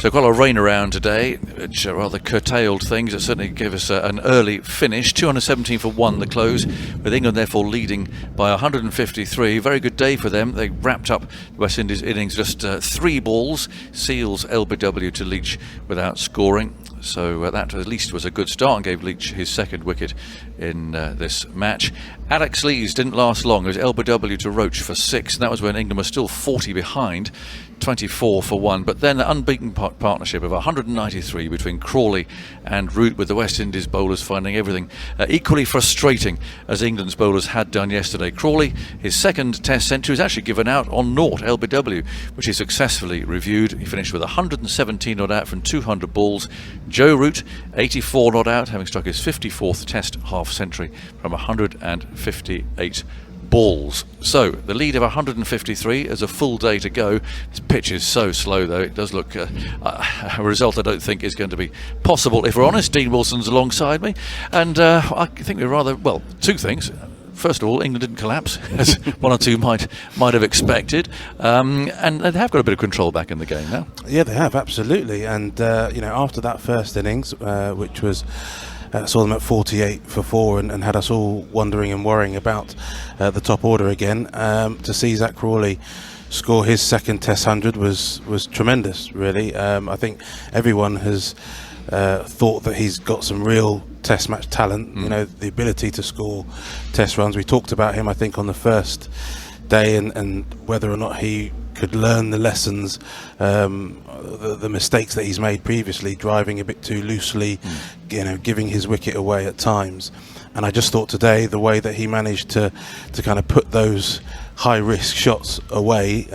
So quite a lot of rain around today, which rather curtailed things. It certainly gave us an early finish. 217 for 1 the close, with England therefore leading by 153. Very good day for them. They wrapped up West Indies innings just 3 balls. Seals LBW to Leach without scoring. So that at least was a good start and gave Leach his second wicket in this match. Alex Lees didn't last long. It was LBW to Roach for 6, and that was when England was still 40 behind, 24 for 1. But then the unbeaten partnership of 193 between Crawley and Root, with the West Indies bowlers finding everything equally frustrating as England's bowlers had done yesterday. Crawley, his second Test century, was actually given out on naught LBW, which he successfully reviewed. He finished with 117 not out from 200 balls. Joe Root, 84 not out, having struck his 54th Test half century from 158 balls. So the lead of 153 as a full day to go. This pitch is so slow, though. It does look a result I don't think is going to be possible, if we're honest. Dean Wilson's alongside me, and I think we're rather, well, two things. First of all, England didn't collapse, as one or two might have expected, and they have got a bit of control back in the game now. Yeah, they have, absolutely. And after that first innings, which was saw them at 48 for 4 and had us all wondering and worrying about the top order again, to see Zach Crawley score his second Test 100 was tremendous, really. I think everyone has thought that he's got some real Test match talent, the ability to score Test runs. We talked about him, I think, on the first day, and whether or not he could learn the lessons, the mistakes that he's made previously, driving a bit too loosely, giving his wicket away at times. And I just thought today, the way that he managed to kind of put those high risk shots away,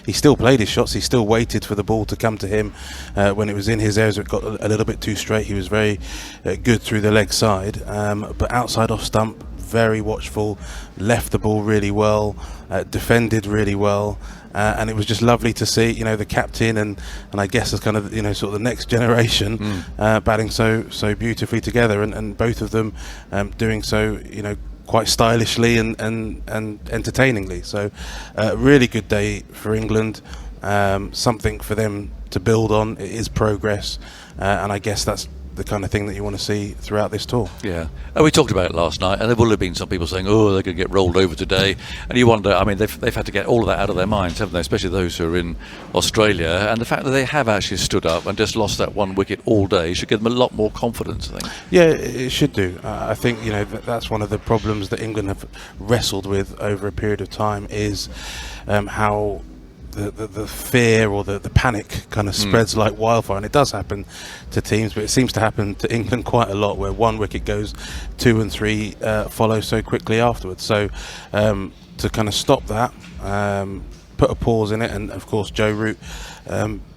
he still played his shots, he still waited for the ball to come to him. When it was in his areas, it got a little bit too straight. He was very good through the leg side, but outside off stump, very watchful, left the ball really well, defended really well. And it was just lovely to see, the captain and I guess as kind of, sort of the next generation batting so beautifully together, and both of them doing so, quite stylishly and entertainingly. So really good day for England, something for them to build on. It is progress, and I guess that's the kind of thing that you want to see throughout this tour. Yeah, and we talked about it last night, and there will have been some people saying, oh, they're going to get rolled over today, and you wonder, I mean, they've had to get all of that out of their minds, haven't they, especially those who are in Australia, and the fact that they have actually stood up and just lost that one wicket all day should give them a lot more confidence, I think. Yeah, it should do. I think, that's one of the problems that England have wrestled with over a period of time, is how the fear or the panic kind of spreads like wildfire, and it does happen to teams, but it seems to happen to England quite a lot, where one wicket goes, 2 and 3 follow so quickly afterwards. So to kind of stop that, put a pause in it, and of course Joe Root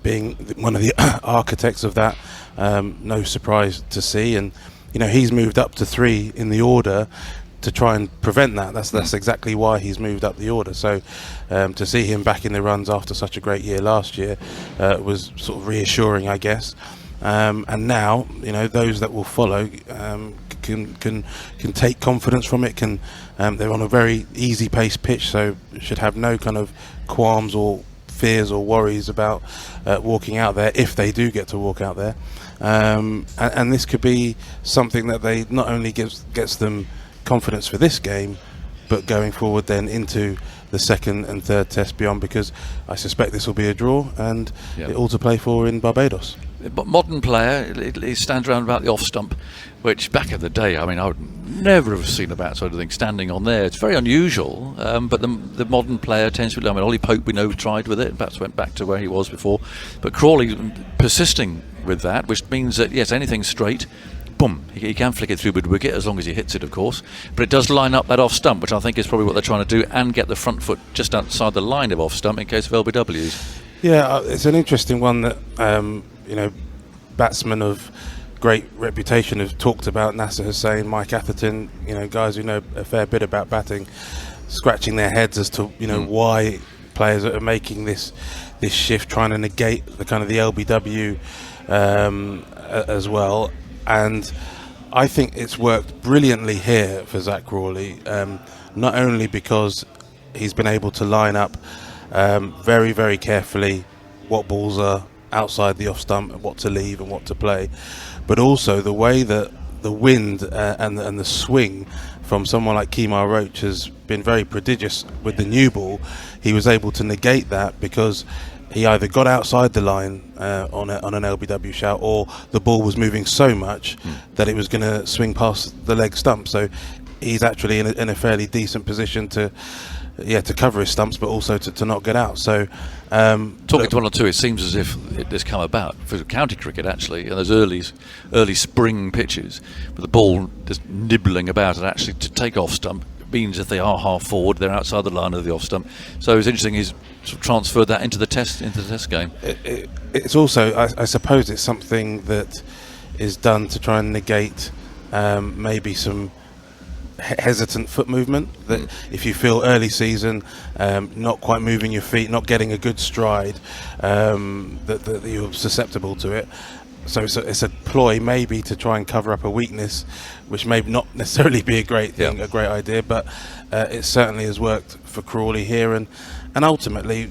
being one of the architects of that, no surprise to see, and he's moved up to 3 in the order to try and prevent that. That's exactly why he's moved up the order. So to see him back in the runs after such a great year last year was sort of reassuring, I guess. And now, those that will follow can take confidence from it. They're on a very easy pace pitch, so should have no kind of qualms or fears or worries about walking out there, if they do get to walk out there. And this could be something that they not only gets them confidence for this game, but going forward then into the second and third Test beyond, because I suspect this will be a draw, and it all to play for in Barbados. But modern player, he stands around about the off stump, which back in the day, I mean, I would never have seen a bat sort of thing standing on there. It's very unusual, but the modern player tends to, I mean, Ollie Pope, we know, tried with it, and perhaps went back to where he was before, but Crawley persisting with that, which means that, yes, anything straight, boom, he can flick it through with wicket, as long as he hits it, of course, but it does line up that off stump, which I think is probably what they're trying to do, and get the front foot just outside the line of off stump in case of LBWs. Yeah, it's an interesting one that batsmen of great reputation have talked about. Nasser Hussain, Mike Atherton, guys who know a fair bit about batting, scratching their heads as to why players are making this shift, trying to negate the kind of the LBW as well. And I think it's worked brilliantly here for Zach Crawley, not only because he's been able to line up very, very carefully what balls are outside the off stump, what to leave and what to play, but also the way that the wind and the swing from someone like Kemar Roach has been very prodigious with the new ball. He was able to negate that because he either got outside the line on an LBW shout, or the ball was moving so much that it was going to swing past the leg stump. So he's actually in a fairly decent position to cover his stumps, but also to not get out. So talking to one or two, it seems as if it has come about for county cricket actually, and those early spring pitches with the ball just nibbling about, and actually to take off stump means if they are half forward, they're outside the line of the off stump. So it's interesting he's sort of transferred that into the test game. It's also, I suppose, it's something that is done to try and negate maybe some hesitant foot movement, that if you feel early season not quite moving your feet, not getting a good stride, that you're susceptible to it. So it's a ploy maybe to try and cover up a weakness, which may not necessarily be a great thing, a great idea, but it certainly has worked for Crawley here, and ultimately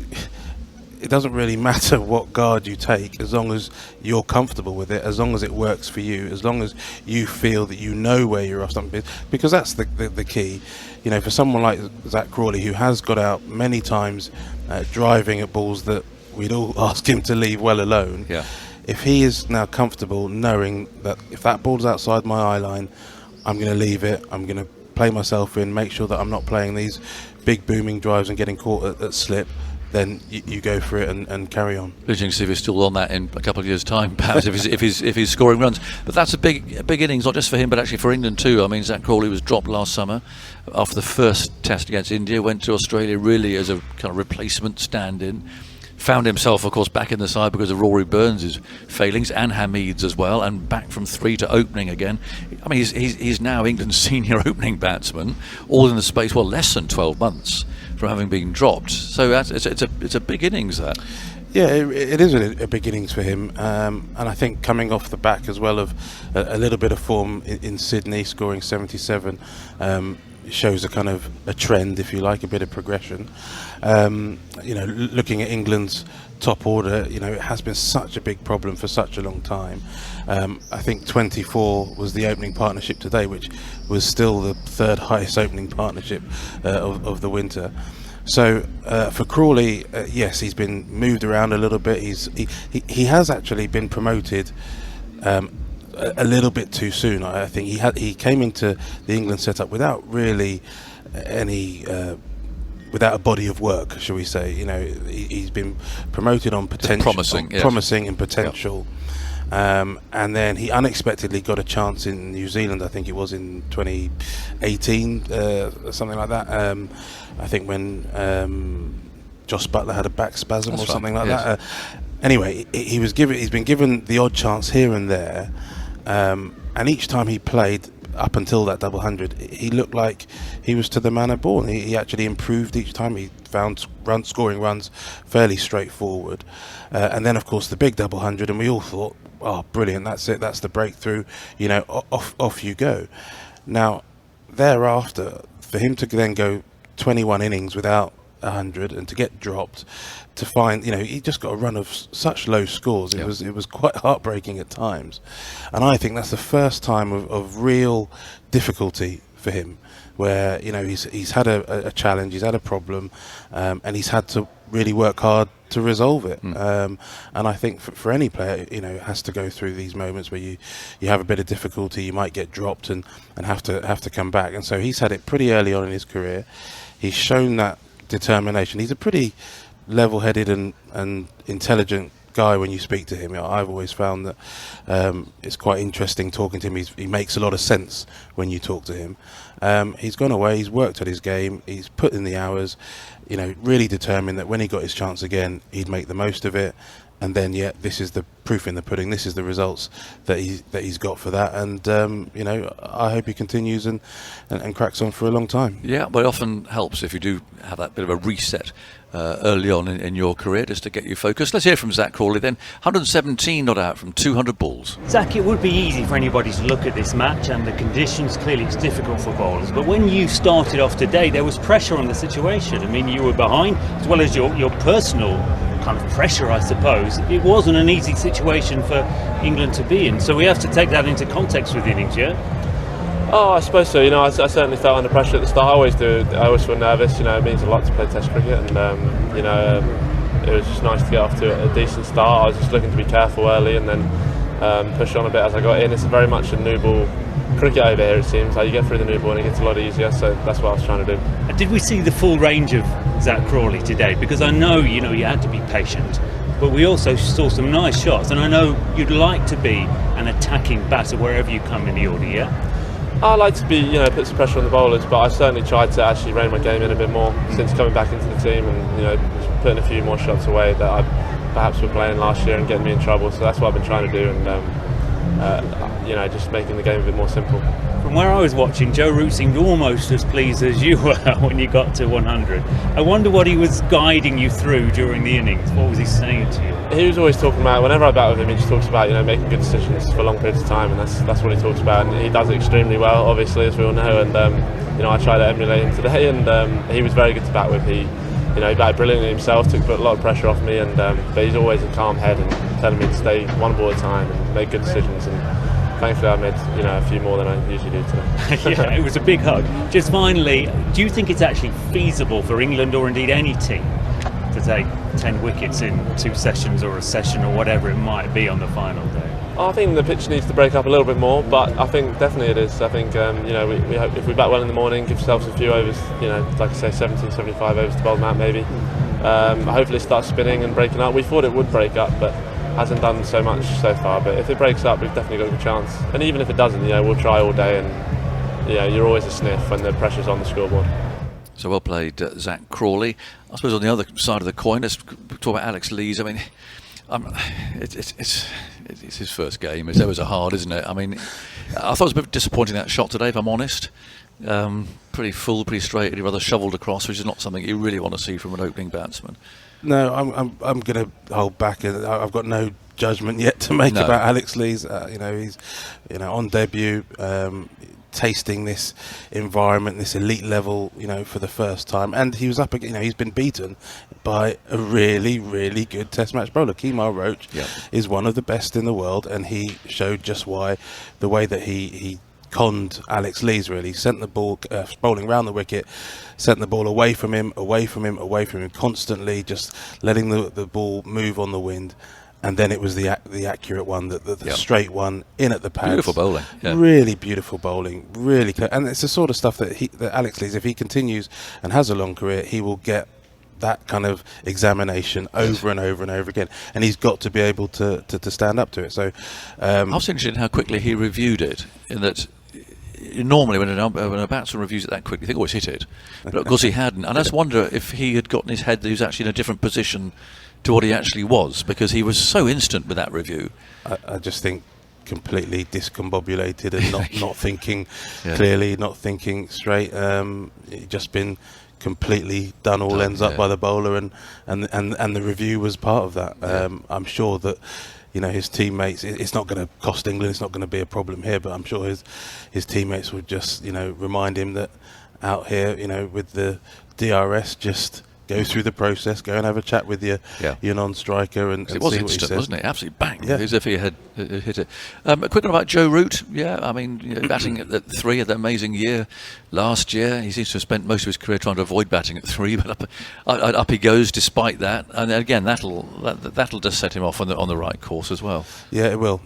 it doesn't really matter what guard you take as long as you're comfortable with it, as long as it works for you, as long as you feel that you know where your off stump is, because that's the key. You know, for someone like Zach Crawley, who has got out many times driving at balls that we'd all ask him to leave well alone, if he is now comfortable knowing that if that ball's outside my eye line, I'm going to leave it, I'm going to play myself in, make sure that I'm not playing these big booming drives and getting caught at slip, then you go for it and carry on. Interesting to see if he's still on that in a couple of years' time, perhaps, if he's scoring runs. But that's a big innings, not just for him, but actually for England too. I mean, Zach Crawley was dropped last summer after the first test against India, went to Australia really as a kind of replacement stand-in. Found himself, of course, back in the side because of Rory Burns' failings and Hamid's as well, and back from 3 to opening again. I mean, he's now England's senior opening batsman, all in the space, less than 12 months from having been dropped. So it's a big innings, that. Yeah, it is a big innings for him, and I think coming off the back as well of a little bit of form in Sydney, scoring 77, shows a kind of a trend, if you like, a bit of progression. You know, looking at England's top order, you know, it has been such a big problem for such a long time. I think 24 was the opening partnership today, which was still the third highest opening partnership of the winter. So for Crawley, yes, he's been moved around a little bit. He has actually been promoted a little bit too soon. I think he came into the England setup without really any without a body of work, shall we say. You know, he's been promoted on potential, promising and potential. And then he unexpectedly got a chance in New Zealand. I think it was in 2018, something like that. I think when Joss Buttler had a back spasm or something like that. Anyway, he's been given the odd chance here and there, and each time he played up until that double hundred, he looked like he was to the manner born. He actually improved each time. He found scoring runs fairly straightforward, and then of course the big double hundred, and we all thought, oh, brilliant, that's it, that's the breakthrough, you know, off you go. Now thereafter, for him to then go 21 innings without 100 and to get dropped, to find, you know, he just got a run of such low scores. It was quite heartbreaking at times, and I think that's the first time of real difficulty for him, where, you know, he's had a challenge, he's had a problem, and he's had to really work hard to resolve it. And I think for any player, you know, has to go through these moments where you have a bit of difficulty, you might get dropped and have to come back. And so he's had it pretty early on in his career. He's shown that determination. He's a pretty level-headed and intelligent guy when you speak to him. You know, I've always found that it's quite interesting talking to him. He makes a lot of sense when you talk to him. He's gone away, he's worked at his game, he's put in the hours, you know, really determined that when he got his chance again, he'd make the most of it. And then, this is the proof in the pudding. This is the results that he's got for that. And you know, I hope he continues and cracks on for a long time. Yeah, but it often helps if you do have that bit of a reset early on in your career, just to get you focused. Let's hear from Zach Crawley then. 117 not out from 200 balls. Zach, it would be easy for anybody to look at this match and the conditions. Clearly it's difficult for bowlers, but when you started off today, there was pressure on the situation. I mean, you were behind, as well as your personal kind of pressure, I suppose. It wasn't an easy situation for England to be in, so we have to take that into context with the innings, yeah? Oh, I suppose so. I certainly felt under pressure at the start. I always do. I always feel nervous. It means a lot to play Test cricket, and it was just nice to get off to a decent start. I was just looking to be careful early, and then push on a bit as I got in. It's very much a new ball cricket over here, it seems. Like, you get through the new ball and it gets a lot easier, so that's what I was trying to do. And did we see the full range of Zach Crawley today? Because I know, you had to be patient, but we also saw some nice shots, and I know you'd like to be an attacking batter wherever you come in the order, yeah? I like to be, put some pressure on the bowlers, but I certainly tried to actually rein my game in a bit more since coming back into the team, and putting a few more shots away that I perhaps were playing last year and getting me in trouble. So that's what I've been trying to do, and just making the game a bit more simple. From where I was watching, Joe Root seemed almost as pleased as you were when you got to 100. I wonder what he was guiding you through during the innings. What was he saying to you? He was always talking about, whenever I bat with him, he just talks about making good decisions for long periods of time, and that's what he talks about, and he does it extremely well, obviously, as we all know. And I tried to emulate him today, and he was very good to bat with. He batted brilliantly himself, took a lot of pressure off me, and but he's always a calm head and telling me to stay one ball at a time and make good decisions. And thankfully, I made a few more than I usually do today. Yeah, it was a big hug. Just finally, do you think it's actually feasible for England, or indeed any team, to take 10 wickets in 2 sessions or a session or whatever it might be on the final day? I think the pitch needs to break up a little bit more, but I think definitely it is. I think we hope if we bat well in the morning, give ourselves a few overs, like I say, 70, 75 overs to bowl them out maybe. Hopefully it starts spinning and breaking up. We thought it would break up, but hasn't done so much so far. But if it breaks up, we've definitely got a good chance. And even if it doesn't, we'll try all day, and you're always a sniff when the pressure's on the scoreboard. So well played, Zach Crawley. I suppose on the other side of the coin, let's talk about Alex Lees. I mean, it's his first game. It's ever so hard, isn't it? I mean, I thought it was a bit disappointing, that shot today, if I'm honest. Pretty full, pretty straight, and he rather shovelled across, which is not something you really want to see from an opening batsman. No, I'm going to hold back. I've got no judgment yet to make about Alex Lees. He's on debut, tasting this environment, this elite level, for the first time, and he was up again. He's been beaten by a really, really good Test match bowler. Kemar Roach is one of the best in the world, and he showed just why. The way that he conned Alex Lees, really sent the ball bowling round the wicket, sent the ball away from him, constantly just letting the ball move on the wind. And then it was the accurate one, the straight one in at the pads. Beautiful bowling, really beautiful bowling, really clear. And it's the sort of stuff that Alex Lees, if he continues and has a long career, he will get that kind of examination over and over and over again, and he's got to be able to stand up to it. So I was interested in how quickly he reviewed it. In that, normally when a batsman reviews it that quickly, they always hit it, but of course he hadn't. And I just wonder if he had got in his head that he was actually in a different position to what he actually was, because he was so instant with that review. I just think completely discombobulated and not thinking clearly, not thinking straight. Just been completely done all ends up by the bowler, and the review was part of that. I'm sure that his teammates, it's not going to cost England, it's not going to be a problem here, but I'm sure his teammates would just remind him that out here with the DRS, just go through the process, go and have a chat with your non-striker, and it was see instant, what he says. wasn't it? Absolutely bang, as if he had hit it. A quick one about Joe Root. I mean, batting at 3, had that amazing year last year. He seems to have spent most of his career trying to avoid batting at 3, but up he goes despite that. And again, that'll just set him off on the right course as well. Yeah, it will.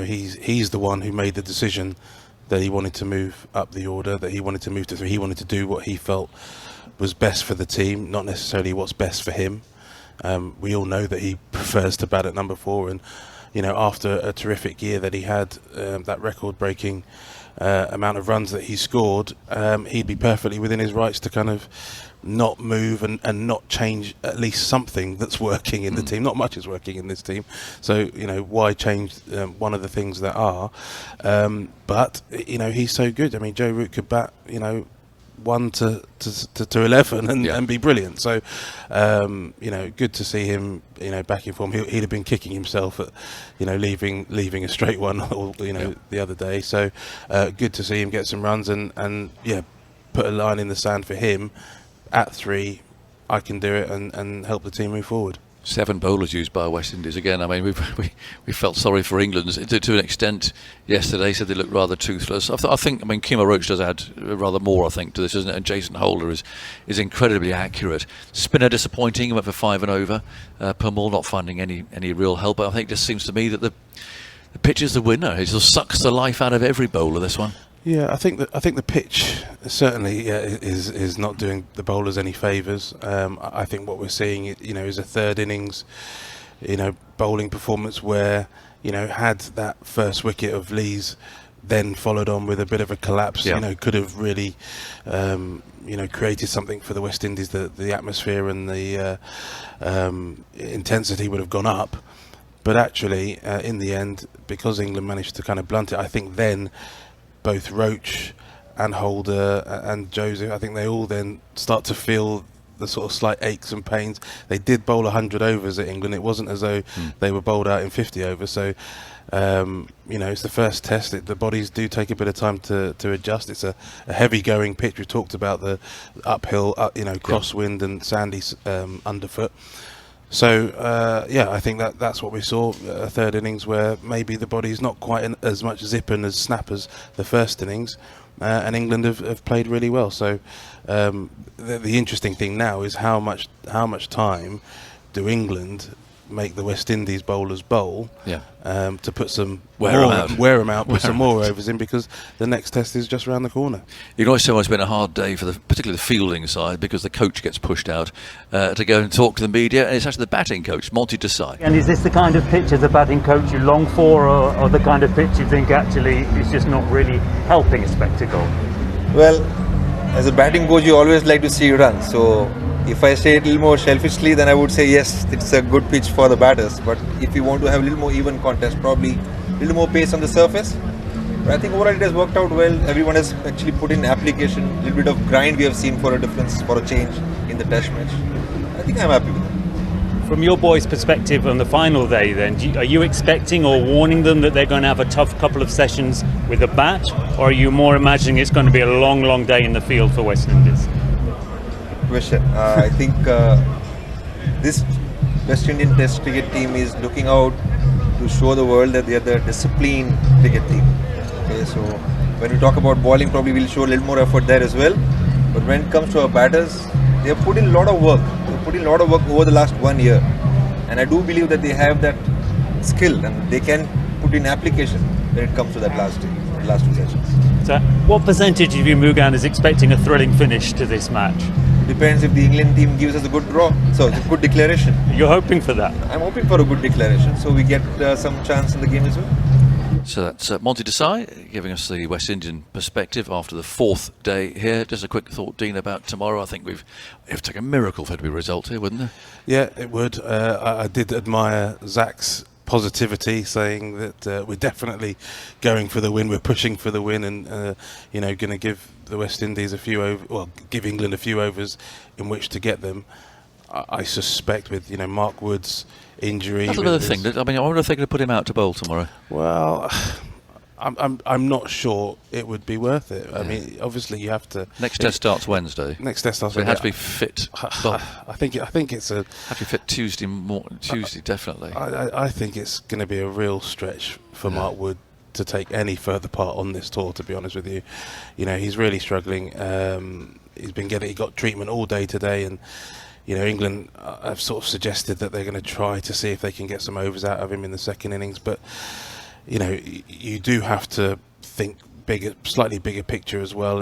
He's the one who made the decision that he wanted to move up the order, that he wanted to move to 3. He wanted to do what he felt was best for the team, not necessarily what's best for him. We all know that he prefers to bat at number 4, and after a terrific year that he had, that record-breaking amount of runs that he scored, he'd be perfectly within his rights to kind of not move and not change at least something that's working in the team. Not much is working in this team, so why change one of the things that are? But he's so good. I mean, Joe Root could bat 1 to 11 and be brilliant. So good to see him back in form. He'd have been kicking himself at leaving a straight one the other day. So good to see him get some runs and put a line in the sand for him at 3. I can do it and help the team move forward. 7 bowlers used by West Indies again. I mean, we felt sorry for England to an extent yesterday. Said they looked rather toothless. I think. I mean, Kimo Roach does add rather more, I think, to this, isn't it? And Jason Holder is incredibly accurate. Spinner disappointing. He went for 5 and over. Permal not finding any real help. But I think it just seems to me that the pitch is the winner. It just sucks the life out of every bowler. This one. Yeah, I think the pitch certainly is not doing the bowlers any favours. I think what we're seeing, is a third innings, bowling performance where, had that first wicket of Lee's then followed on with a bit of a collapse, could have really, created something for the West Indies. The atmosphere and the intensity would have gone up. But actually, in the end, because England managed to kind of blunt it, I think then both Roach and Holder and Joseph, I think they all then start to feel the sort of slight aches and pains. They did bowl 100 overs at England. It wasn't as though they were bowled out in 50 overs. So, it's the first test. The bodies do take a bit of time to adjust. It's a heavy going pitch. We talked about the uphill, crosswind and sandy underfoot. So, I think that's what we saw, a third innings where maybe the body's not quite as much zip and as snap as the first innings, and England have played really well. So the interesting thing now is how much time do England make the West Indies bowlers bowl to put some wear them out, put some more overs in, because the next test is just around the corner. You can always tell it's been a hard day for particularly the fielding side, because the coach gets pushed out to go and talk to the media, and it's actually the batting coach, Monty Desai. And is this the kind of pitch as a batting coach you long for, or the kind of pitch you think actually is just not really helping a spectacle? Well, as a batting coach, you always like to see runs. So if I say it a little more selfishly, then I would say yes, it's a good pitch for the batters. But if you want to have a little more even contest, probably a little more pace on the surface. But I think overall it has worked out well. Everyone has actually put in application, a little bit of grind we have seen for a difference, for a change in the test match. I think I'm happy with it. From your boys' perspective on the final day then, are you expecting or warning them that they're going to have a tough couple of sessions with the bat, or are you more imagining it's going to be a long, long day in the field for West Indies? Question. I think this West Indian Test cricket team is looking out to show the world that they are the disciplined cricket team. Okay, so when we talk about bowling, probably we'll show a little more effort there as well. But when it comes to our batters, they have put in a lot of work. They've put in a lot of work over the last 1 year, and I do believe that they have that skill and they can put in application when it comes to that last two sessions. So, what percentage of you, Mugan, is expecting a thrilling finish to this match? Depends if the England team gives us a good draw, so it's a good declaration. You're hoping for that? I'm hoping for a good declaration, so we get some chance in the game as well. So that's Monty Desai giving us the West Indian perspective after the 4th day here. Just a quick thought, Dean, about tomorrow. I think it would take a miracle for it to be a result here, wouldn't it? Yeah, it would. I did admire Zach's positivity, saying that we're definitely going for the win, we're pushing for the win, and going to give the West Indies give England a few overs in which to get them. I suspect with Mark Wood's injury. That's another thing. I wonder if they're going to put him out to bowl tomorrow. Well, I'm not sure it would be worth it. Yeah. I mean, obviously you have to. Next test starts Wednesday. Next test starts. So it has to be fit. I think it's a. Have to be fit Tuesday definitely. I think it's going to be a real stretch for Mark Wood to take any further part on this tour. To be honest with you, he's really struggling. He got treatment all day today, and England have sort of suggested that they're going to try to see if they can get some overs out of him in the second innings, but you do have to think slightly bigger picture as well.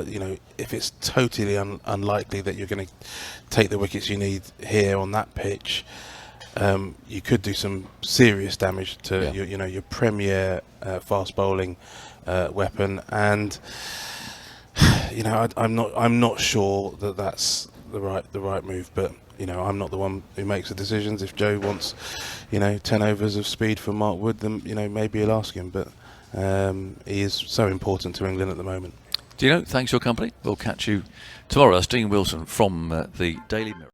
If it's totally unlikely that you're going to take the wickets you need here on that pitch, you could do some serious damage to your premier fast bowling weapon, and I'm not sure that that's the right move, but I'm not the one who makes the decisions. If Joe wants 10 overs of speed from Mark Wood, then maybe he'll ask him, but he is so important to England at the moment. Dino, thanks for your company. We'll catch you tomorrow. That's Dean Wilson from the Daily Mirror.